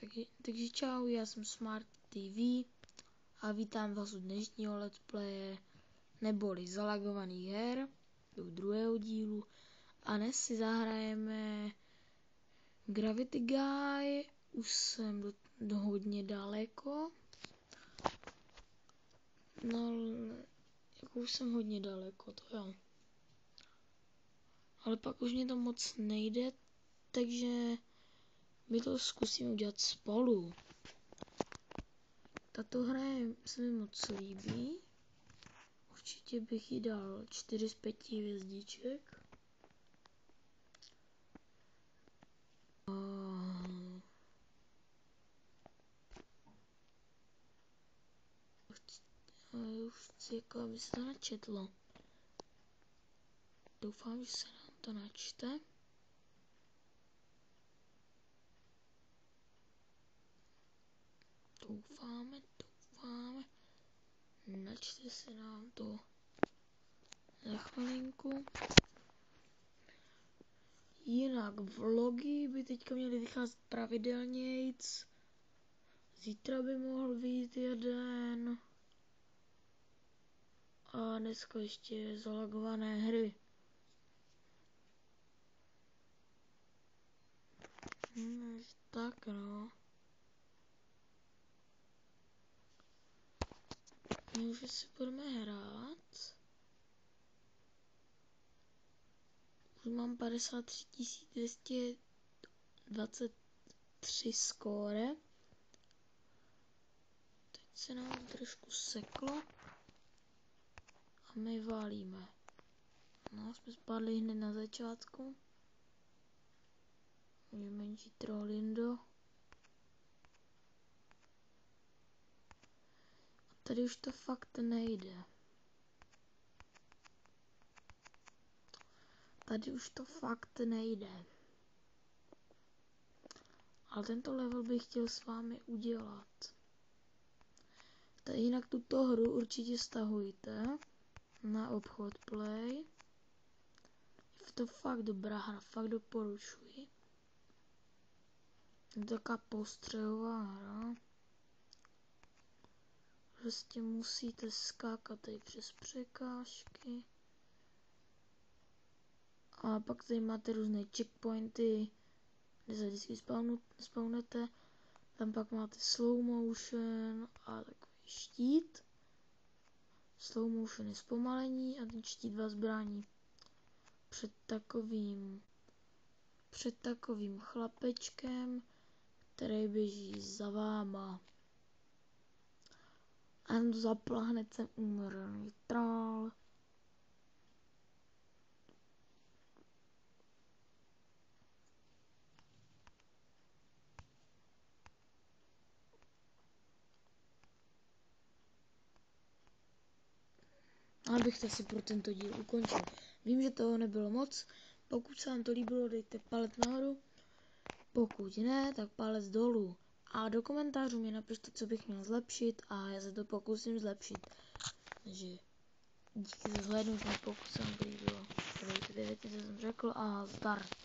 Takže čau, já jsem Smart TV a vítám vás u dnešního let's playe neboli zalagovaných her do druhého dílu a dnes si zahrajeme Gravity Guy. Už jsem do hodně daleko, no jako už jsem hodně daleko, to jo, ale pak už mě to moc nejde, takže my to zkusíme udělat spolu. Tato hra se mi moc líbí. Určitě bych jí dal 4 z 5 hvězdiček. Už chci, jako aby se to načetlo. Doufám, že se nám to načte. Doufáme. Načte se nám to za chvilinku. Jinak vlogy by teďka měly vycházet pravidelnějc. Zítra by mohl vyjít jeden. A dneska ještě zalagované hry. Tak no. My už si budeme hrát. Už mám 53 223 skóre. Teď se nám trošku seklo. A my válíme. No, jsme spadli hned na začátku. Je menší Trolindo. A tady už to fakt nejde. Ale tento level bych chtěl s vámi udělat. Tak jinak tuto hru určitě stahujte na obchod Play. Je to fakt dobrá hra, fakt doporučuji. Je to taková postřehová hra. Prostě musíte skákat tady přes překážky. A pak tady máte různé checkpointy, kde se vždycky spawnete. Tam pak máte slow motion a takový štít. Slow motion je zpomalení a ten štít vás brání před takovým chlapečkem, který běží za váma. A jen to zapla, hned jsem umrl. Trál. Ale bych to asi pro tento díl ukončil. Vím, že toho nebylo moc. Pokud se vám to líbilo, dejte palec nahoru. Pokud ne, tak palec dolů. A do komentářů mi napište, co bych měl zlepšit a já se to pokusím zlepšit. Takže díky za zhlédnutí, pokud se vám to líbilo. Dejte věci, co jsem řekl a zdar.